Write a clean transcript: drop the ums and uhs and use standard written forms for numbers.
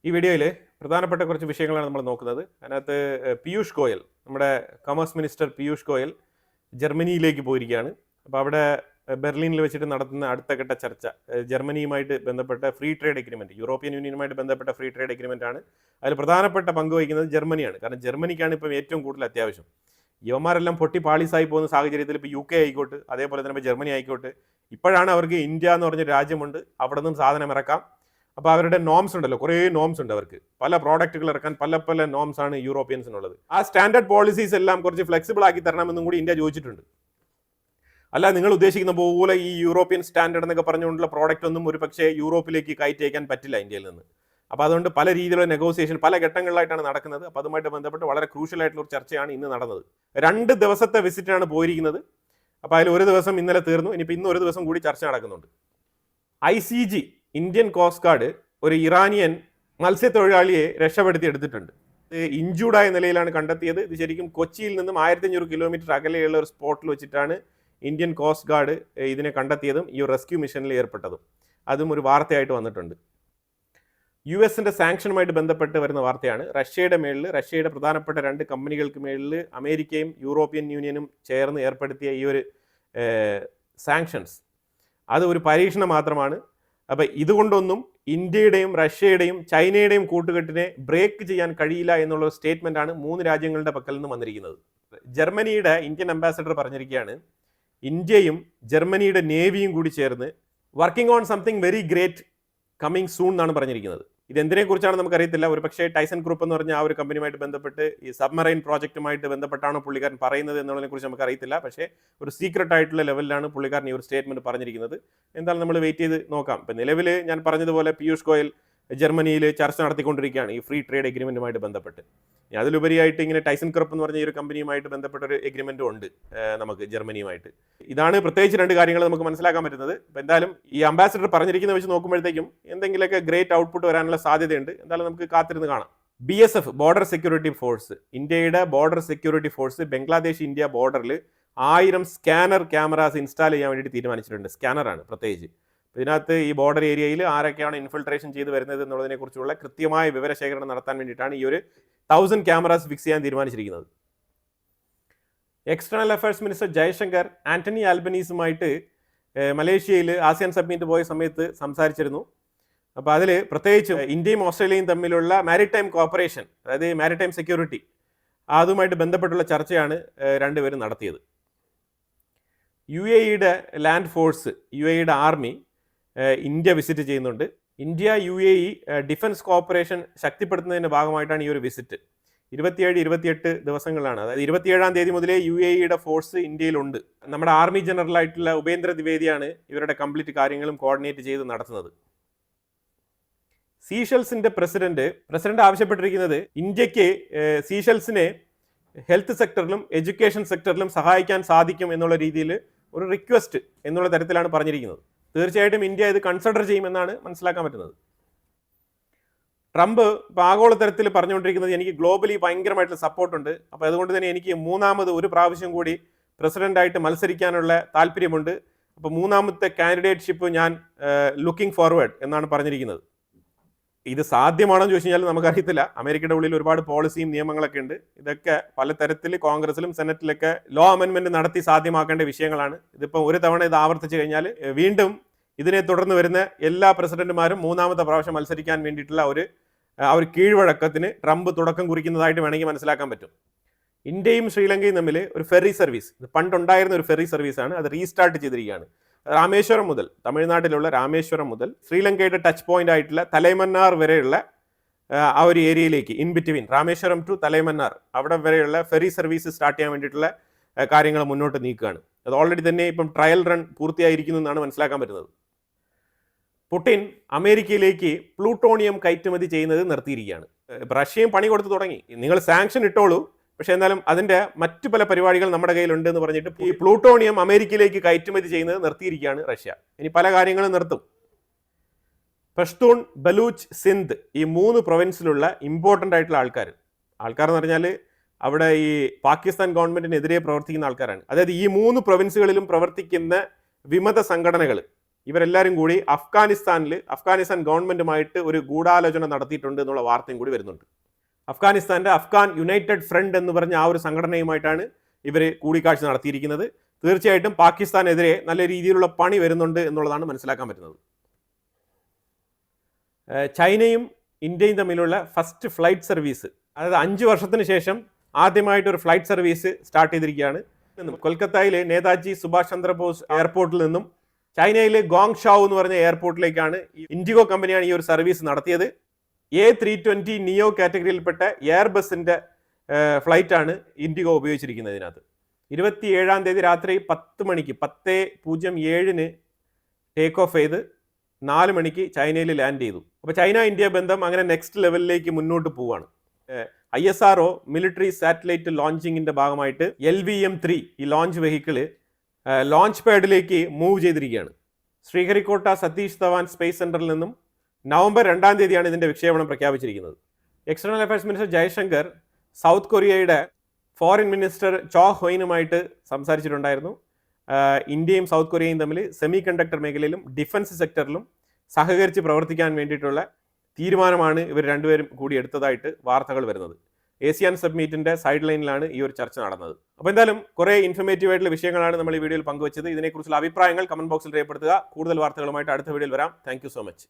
ഈ വീഡിയോയിൽ പ്രധാനപ്പെട്ട കുറച്ച് വിഷയങ്ങളാണ് നമ്മൾ നോക്കുന്നത്. അതിനകത്ത് പീയൂഷ് ഗോയൽ, നമ്മുടെ കൊമേഴ്സ് മിനിസ്റ്റർ പീയൂഷ് ഗോയൽ ജർമ്മനിയിലേക്ക് പോയിരിക്കുകയാണ്. അപ്പോൾ അവിടെ ബെർലിനിൽ വെച്ചിട്ട് നടത്തുന്ന അടുത്ത ഘട്ട ചർച്ച ജർമ്മനിയുമായിട്ട് ബന്ധപ്പെട്ട ഫ്രീ ട്രേഡ് എഗ്രിമെൻറ്റ്, യൂറോപ്യൻ യൂണിയനുമായിട്ട് ബന്ധപ്പെട്ട ഫ്രീ ട്രേഡ് എഗ്രിമെൻ്റ് ആണ്. അതിൽ പ്രധാനപ്പെട്ട പങ്ക് വഹിക്കുന്നത് ജർമ്മനിയാണ്. കാരണം ജർമ്മനിക്കാണ് ഇപ്പം ഏറ്റവും കൂടുതൽ അത്യാവശ്യം. യുവമാരെല്ലാം പൊട്ടി പാളീസായി പോകുന്ന സാഹചര്യത്തിൽ ഇപ്പോൾ UK ആയിക്കോട്ടെ, അതേപോലെ തന്നെ ഇപ്പോൾ ജർമ്മനി ആയിക്കോട്ടെ, ഇപ്പോഴാണ് അവർക്ക് ഇന്ത്യ എന്ന് പറഞ്ഞ രാജ്യമുണ്ട്, അവിടെ നിന്നും സാധനം ഇറക്കാം. അപ്പോൾ അവരുടെ നോംസ് ഉണ്ടല്ലോ, കുറേ നോംസ് ഉണ്ട് അവർക്ക്, പല പ്രോഡക്റ്റുകൾ ഇറക്കാൻ പല നോംസ് ആണ് യൂറോപ്യൻസിനുള്ളത്. ആ സ്റ്റാൻഡേർഡ് പോളിസീസ് എല്ലാം കുറച്ച് ഫ്ലെക്സിബിൾ ആക്കി തരണമെന്നും കൂടി ഇന്ത്യ ചോദിച്ചിട്ടുണ്ട്. അല്ല, നിങ്ങൾ ഉദ്ദേശിക്കുന്ന പോലെ ഈ യൂറോപ്യൻ സ്റ്റാൻഡേർഡ് എന്നൊക്കെ പറഞ്ഞുകൊണ്ടുള്ള പ്രോഡക്റ്റ് ഒന്നും ഒരു പക്ഷേ യൂറോപ്പിലേക്ക് കയറ്റി അയക്കാൻ പറ്റില്ല ഇന്ത്യയിൽ നിന്ന്. അപ്പോൾ അതുകൊണ്ട് പല രീതിയിലുള്ള നെഗോസിയേഷൻ പല ഘട്ടങ്ങളിലായിട്ടാണ് നടക്കുന്നത്. അപ്പോൾ അതുമായിട്ട് ബന്ധപ്പെട്ട് വളരെ ക്രൂഷ്യൽ ആയിട്ടുള്ള ഒരു ചർച്ചയാണ് ഇന്ന് നടന്നത്. 2 ദിവസത്തെ വിസിറ്റാണ് പോയിരിക്കുന്നത്. അപ്പോൾ അതിൽ ഒരു ദിവസം ഇന്നലെ തീർന്നു. ഇനിയിപ്പോൾ ഇന്ന് ഒരു ദിവസം കൂടി ചർച്ച നടക്കുന്നുണ്ട്. ICG, ഇന്ത്യൻ കോസ്റ്റ് ഗാർഡ്, ഒരു ഇറാനിയൻ മത്സ്യത്തൊഴിലാളിയെ രക്ഷപ്പെടുത്തി എടുത്തിട്ടുണ്ട്. ഇഞ്ചൂർഡായ നിലയിലാണ് കണ്ടെത്തിയത്. ഇത് ശരിക്കും കൊച്ചിയിൽ നിന്നും 1500 കിലോമീറ്റർ അകലെയുള്ള ഒരു സ്പോട്ടിൽ വെച്ചിട്ടാണ് ഇന്ത്യൻ കോസ്റ്റ് ഗാർഡ് ഇതിനെ കണ്ടെത്തിയതും ഈ റെസ്ക്യൂ മിഷനിൽ ഏർപ്പെട്ടതും. അതും ഒരു വാർത്തയായിട്ട് വന്നിട്ടുണ്ട്. US-ന്റെ സാങ്ഷനുമായിട്ട് ബന്ധപ്പെട്ട് വരുന്ന വാർത്തയാണ്. റഷ്യയുടെ പ്രധാനപ്പെട്ട 2 കമ്പനികൾക്ക് മേളിൽ അമേരിക്കയും യൂറോപ്യൻ യൂണിയനും ചേർന്ന് ഏർപ്പെടുത്തിയ ഈ ഒരു സാങ്ഷൻസ് അത് ഒരു പരീക്ഷണം മാത്രമാണ്. അപ്പോൾ ഇതുകൊണ്ടൊന്നും ഇന്ത്യയുടെയും റഷ്യയുടെയും ചൈനയുടെയും കൂട്ടുകെട്ടിനെ ബ്രേക്ക് ചെയ്യാൻ കഴിയില്ല എന്നുള്ള സ്റ്റേറ്റ്മെൻ്റ് ആണ് 3 രാജ്യങ്ങളുടെ പക്കൽ നിന്ന് വന്നിരിക്കുന്നത്. ജർമ്മനിയുടെ ഇന്ത്യൻ അംബാസഡർ പറഞ്ഞിരിക്കുകയാണ്, ഇന്ത്യയും ജർമ്മനിയുടെ നേവിയും കൂടി ചേർന്ന് working on something very great coming soon എന്നാണ് പറഞ്ഞിരിക്കുന്നത്. ഇതെന്തിനെ കുറിച്ചാണ് നമുക്കറിയത്തില്ല. ഒരു പക്ഷേ ടൈസൺ ഗ്രൂപ്പ് എന്ന് പറഞ്ഞ ആ ഒരു കമ്പനിയുമായിട്ട് ബന്ധപ്പെട്ട് ഈ സബ്മറൈൻ പ്രോജക്റ്റുമായിട്ട് ബന്ധപ്പെട്ടാണോ പുള്ളിക്കാരൻ പറയുന്നത് എന്നുള്ളതിനെ കുറിച്ച് നമുക്കറിയത്തില്ല. പക്ഷേ ഒരു സീക്രട്ട് ആയിട്ടുള്ള ലെവലിലാണ് പുള്ളിക്കാരൻ ഈ ഒരു സ്റ്റേറ്റ്മെന്റ് പറഞ്ഞിരിക്കുന്നത്. എന്തായാലും നമ്മൾ വെയിറ്റ് ചെയ്ത് നോക്കാം. ഇപ്പം നിലവിൽ ഞാൻ പറഞ്ഞതുപോലെ പീയൂഷ് ഗോയൽ ജർമ്മനിയിൽ ചർച്ച നടത്തിക്കൊണ്ടിരിക്കുകയാണ് ഈ ഫ്രീ ട്രേഡ് എഗ്രിമെൻറ്റുമായിട്ട് ബന്ധപ്പെട്ട്. അതിലുപരിയായിട്ട് ഇങ്ങനെ ടൈസൺ ഗ്രൂപ്പ് എന്ന് പറഞ്ഞ ഈ ഒരു കമ്പനിയുമായിട്ട് ബന്ധപ്പെട്ട ഒരു എഗ്രിമെൻറ്റും ഉണ്ട് നമുക്ക് ജർമ്മനിയുമായിട്ട്. ഇതാണ് പ്രത്യേകിച്ച് 2 കാര്യങ്ങൾ നമുക്ക് മനസ്സിലാക്കാൻ പറ്റുന്നത്. ഇപ്പം എന്തായാലും ഈ അംബാസിഡർ പറഞ്ഞിരിക്കുന്ന വെച്ച് നോക്കുമ്പോഴത്തേക്കും എന്തെങ്കിലുമൊക്കെ ഗ്രേറ്റ് ഔട്ട്പുട്ട് വരാനുള്ള സാധ്യതയുണ്ട്. എന്തായാലും നമുക്ക് കാത്തിരുന്ന് കാണാം. BSF, ബോർഡർ സെക്യൂരിറ്റി ഫോഴ്സ്, ഇന്ത്യയുടെ border security force Bangladesh India ബോർഡറിൽ 1000 സ്കാനർ ക്യാമറാസ് ഇൻസ്റ്റാൾ ചെയ്യാൻ വേണ്ടിയിട്ട് തീരുമാനിച്ചിട്ടുണ്ട്. സ്കാനറാണ് പ്രത്യേകിച്ച്. ഇതിനകത്ത് ഈ ബോർഡർ ഏരിയയിൽ ആരൊക്കെയാണ് ഇൻഫിൽട്രേഷൻ ചെയ്ത് വരുന്നത് എന്നുള്ളതിനെക്കുറിച്ചുള്ള കൃത്യമായ വിവരശേഖരണം നടത്താൻ വേണ്ടിയിട്ടാണ് ഈ ഒരു 1000 ക്യാമറാസ് ഫിക്സ് ചെയ്യാൻ തീരുമാനിച്ചിരിക്കുന്നത്. External affairs minister Jaishankar Anthony ആൽബനീസുമായിട്ട് മലേഷ്യയിൽ ആസിയാൻ സബ്മിറ്റ് പോയ സമയത്ത് സംസാരിച്ചിരുന്നു. അപ്പോൾ അതിൽ പ്രത്യേകിച്ച് ഇന്ത്യയും ഓസ്ട്രേലിയയും തമ്മിലുള്ള മാരിടൈം കോപ്പറേഷൻ, അതായത് മാരിടൈം സെക്യൂരിറ്റി, അതുമായിട്ട് ബന്ധപ്പെട്ടുള്ള ചർച്ചയാണ് 2 പേരും നടത്തിയത്. UAEയുടെ ലാൻഡ് ഫോഴ്സ്, UAEയുടെ ആർമി ഇന്ത്യ വിസിറ്റ് ചെയ്യുന്നുണ്ട്. ഇന്ത്യ UAE ഡിഫൻസ് കോപ്പറേഷൻ ശക്തിപ്പെടുത്തുന്നതിൻ്റെ ഭാഗമായിട്ടാണ് ഈ ഒരു വിസിറ്റ്. 27-28 ദിവസങ്ങളാണ്. അതായത് 27-ാം തീയതി മുതലേ UAEയുടെ ഫോഴ്സ് ഇന്ത്യയിലുണ്ട്. നമ്മുടെ ആർമി ജനറൽ ആയിട്ടുള്ള ഉപേന്ദ്ര ദ്വിവേദിയാണ് ഇവരുടെ കംപ്ലീറ്റ് കാര്യങ്ങളും കോർഡിനേറ്റ് ചെയ്ത് നടത്തുന്നത്. സീഷെൽസിന്റെ പ്രസിഡന്റ് ആവശ്യപ്പെട്ടിരിക്കുന്നത് ഇന്ത്യക്ക് സീഷെൽസിനെ ഹെൽത്ത് സെക്ടറിലും എഡ്യൂക്കേഷൻ സെക്ടറിലും സഹായിക്കാൻ സാധിക്കും എന്നുള്ള രീതിയിൽ ഒരു റിക്വസ്റ്റ് എന്നുള്ള തരത്തിലാണ് പറഞ്ഞിരിക്കുന്നത്. തീർച്ചയായിട്ടും ഇന്ത്യ ഇത് കൺസിഡർ ചെയ്യുമെന്നാണ് മനസ്സിലാക്കാൻ പറ്റുന്നത്. ട്രംപ് ഇപ്പോൾ ആഗോളതലത്തിൽ പറഞ്ഞുകൊണ്ടിരിക്കുന്നത് എനിക്ക് ഗ്ലോബലി ഭയങ്കരമായിട്ടുള്ള സപ്പോർട്ടുണ്ട്, അപ്പോൾ അതുകൊണ്ട് തന്നെ എനിക്ക് 3ാമത് ഒരു പ്രാവശ്യം കൂടി പ്രസിഡന്റായിട്ട് മത്സരിക്കാനുള്ള താല്പര്യമുണ്ട്. അപ്പോൾ 3ാമത്തെ കാൻഡിഡേറ്റ്ഷിപ്പ് ഞാൻ ലുക്കിംഗ് ഫോർവേഡ് എന്നാണ് പറഞ്ഞിരിക്കുന്നത്. ഇത് സാധ്യമാണെന്ന് ചോദിച്ചു കഴിഞ്ഞാൽ നമുക്കറിയത്തില്ല. അമേരിക്കയുടെ ഉള്ളിൽ ഒരുപാട് പോളിസിയും നിയമങ്ങളൊക്കെ ഉണ്ട്. ഇതൊക്കെ പല തരത്തിൽ കോൺഗ്രസിലും സെനറ്റിലൊക്കെ ലോ അമെൻമെന്റ് നടത്തി സാധ്യമാക്കേണ്ട വിഷയങ്ങളാണ്. ഇതിപ്പോൾ ഒരു തവണ ഇത് ആവർത്തിച്ചു കഴിഞ്ഞാൽ വീണ്ടും ഇതിനെ തുടർന്ന് വരുന്ന എല്ലാ പ്രസിഡന്റുമാരും 3ാമത്തെ പ്രാവശ്യം മത്സരിക്കാൻ വേണ്ടിയിട്ടുള്ള ഒരു കീഴ്വഴക്കത്തിന് ട്രംപ് തുടക്കം കുറിക്കുന്നതായിട്ട് വേണമെങ്കിൽ മനസ്സിലാക്കാൻ പറ്റും. ഇന്ത്യയും ശ്രീലങ്കയും തമ്മിൽ ഒരു ഫെറി സർവീസ്, ഇത് പണ്ടുണ്ടായിരുന്ന ഒരു ഫെറി സർവീസാണ്, അത് റീസ്റ്റാർട്ട് ചെയ്തിരിക്കുകയാണ്. രാമേശ്വരം മുതൽ, തമിഴ്നാട്ടിലുള്ള രാമേശ്വരം മുതൽ ശ്രീലങ്കയുടെ ടച്ച് പോയിന്റ് ആയിട്ടുള്ള തലൈമന്നാർ വരെയുള്ള ആ ഒരു ഏരിയയിലേക്ക്, ഇൻ ബിറ്റ്വീൻ രാമേശ്വരം ടു തലൈമന്നാർ, അവിടെ വരെയുള്ള ഫെറി സർവീസ് സ്റ്റാർട്ട് ചെയ്യാൻ വേണ്ടിയിട്ടുള്ള കാര്യങ്ങൾ മുന്നോട്ട് നീക്കുകയാണ്. അത് ഓൾറെഡി തന്നെ ഇപ്പം ട്രയൽ റൺ പൂർത്തിയായിരിക്കുന്നു എന്നാണ് മനസ്സിലാക്കാൻ പറ്റുന്നത്. പുടിൻ അമേരിക്കയിലേക്ക് പ്ലൂട്ടോണിയം കയറ്റുമതി ചെയ്യുന്നത് നിർത്തിയിരിക്കുകയാണ്. റഷ്യയും പണി കൊടുത്തു തുടങ്ങി. നിങ്ങൾ സാങ്ഷൻ ഇട്ടോളൂ, പക്ഷെ എന്നാലും അതിൻ്റെ മറ്റു പല പരിപാടികൾ നമ്മുടെ കയ്യിലുണ്ട് എന്ന് പറഞ്ഞിട്ട് ഈ പ്ലൂട്ടോണിയം അമേരിക്കയിലേക്ക് കയറ്റുമതി ചെയ്യുന്നത് നിർത്തിയിരിക്കുകയാണ് റഷ്യ. ഇനി പല കാര്യങ്ങളും നിർത്തും. പഷ്തൂൺ, ബലൂച്ച്, സിന്ധ്, ഈ 3 പ്രൊവിൻസിലുള്ള ഇമ്പോർട്ടൻ്റ് ആയിട്ടുള്ള ആൾക്കാർ എന്ന് പറഞ്ഞാൽ അവിടെ ഈ പാകിസ്ഥാൻ ഗവൺമെന്റിനെതിരെ പ്രവർത്തിക്കുന്ന ആൾക്കാരാണ്. അതായത് ഈ 3 പ്രൊവിൻസുകളിലും പ്രവർത്തിക്കുന്ന വിമത സംഘടനകൾ, ഇവരെല്ലാവരും കൂടി അഫ്ഗാനിസ്ഥാൻ ഗവൺമെൻറ്റുമായിട്ട് ഒരു ഗൂഢാലോചന നടത്തിയിട്ടുണ്ട് എന്നുള്ള വാർത്തയും കൂടി വരുന്നുണ്ട്. അഫ്ഗാനിസ്ഥാൻ്റെ അഫ്ഗാൻ യുണൈറ്റഡ് ഫ്രണ്ട് എന്ന് പറഞ്ഞ ആ ഒരു സംഘടനയുമായിട്ടാണ് ഇവർ കൂടിക്കാഴ്ച നടത്തിയിരിക്കുന്നത്. തീർച്ചയായിട്ടും പാകിസ്ഥാനെതിരെ നല്ല രീതിയിലുള്ള പണി വരുന്നുണ്ട് എന്നുള്ളതാണ് മനസ്സിലാക്കാൻ പറ്റുന്നത്. ചൈനയും ഇന്ത്യയും തമ്മിലുള്ള ഫസ്റ്റ് ഫ്ലൈറ്റ് സർവീസ്, അതായത് 5 വർഷത്തിന് ശേഷം ആദ്യമായിട്ട് ഒരു ഫ്ലൈറ്റ് സർവീസ് സ്റ്റാർട്ട് ചെയ്തിരിക്കുകയാണ്. കൊൽക്കത്തയിലെ നേതാജി സുഭാഷ് ചന്ദ്രബോസ് എയർപോർട്ടിൽ നിന്നും ചൈനയിലെ ഗോങ് ഷാവ് എന്ന് പറഞ്ഞ എയർപോർട്ടിലേക്കാണ് ഇൻഡിഗോ കമ്പനിയാണ് ഈ ഒരു സർവീസ് നടത്തിയത്. A320 നിയോ കാറ്റഗറിയിൽപ്പെട്ട എയർബസിൻ്റെ ഫ്ലൈറ്റാണ് ഇൻഡിഗോ ഉപയോഗിച്ചിരിക്കുന്നത്. ഇതിനകത്ത് 27-ാം തീയതി രാത്രി 10:07 ടേക്ക് ഓഫ് ചെയ്ത് 4 മണിക്ക് ചൈനയിൽ ലാൻഡ് ചെയ്തു. അപ്പോൾ ചൈന ഇന്ത്യ ബന്ധം അങ്ങനെ നെക്സ്റ്റ് ലെവലിലേക്ക് മുന്നോട്ട് പോവുകയാണ്. ISRO മിലിറ്ററി സാറ്റലൈറ്റ് ലോഞ്ചിങ്ങിൻ്റെ ഭാഗമായിട്ട് LVM-3 ഈ ലോഞ്ച് വെഹിക്കിള് ലോഞ്ച് പാഡിലേക്ക് മൂവ് ചെയ്തിരിക്കുകയാണ്. ശ്രീഹരിക്കോട്ട സതീഷ് ധവാൻ സ്പേസ് സെൻറ്ററിൽ നിന്നും നവംബർ 2-ാം തീയതിയാണ് ഇതിൻ്റെ വിക്ഷേപണം പ്രഖ്യാപിച്ചിരിക്കുന്നത്. External affairs minister Jaishankar south കൊറിയയുടെ ഫോറിൻ മിനിസ്റ്റർ ചോ ഹൊയിനുമായിട്ട് സംസാരിച്ചിട്ടുണ്ടായിരുന്നു. ഇന്ത്യയും സൗത്ത് കൊറിയയും തമ്മിൽ സെമി കണ്ടക്ടർ മേഖലയിലും ഡിഫൻസ് സെക്ടറിലും സഹകരിച്ച് പ്രവർത്തിക്കാൻ വേണ്ടിയിട്ടുള്ള തീരുമാനമാണ് ഇവർ രണ്ടുപേരും കൂടി എടുത്തതായിട്ട് വാർത്തകൾ വരുന്നത്. ASEAN സബ്മീറ്റിൻ്റെ സൈഡ് ലൈനിലാണ് ഈ ഒരു ചർച്ച നടന്നത്. അപ്പോൾ എന്തായാലും കുറേ ഇൻഫർമേറ്റീവ് ആയിട്ടുള്ള വിഷയങ്ങളാണ് നമ്മൾ ഈ വീഡിയോയിൽ പങ്കുവച്ചത്. ഇതിനെക്കുറിച്ചുള്ള അഭിപ്രായങ്ങൾ കമന്റ് ബോക്സിൽ രേഖപ്പെടുത്തുക. കൂടുതൽ വാർത്തകളുമായിട്ട് അടുത്ത വീഡിയോയിൽ വരാം. Thank you so much.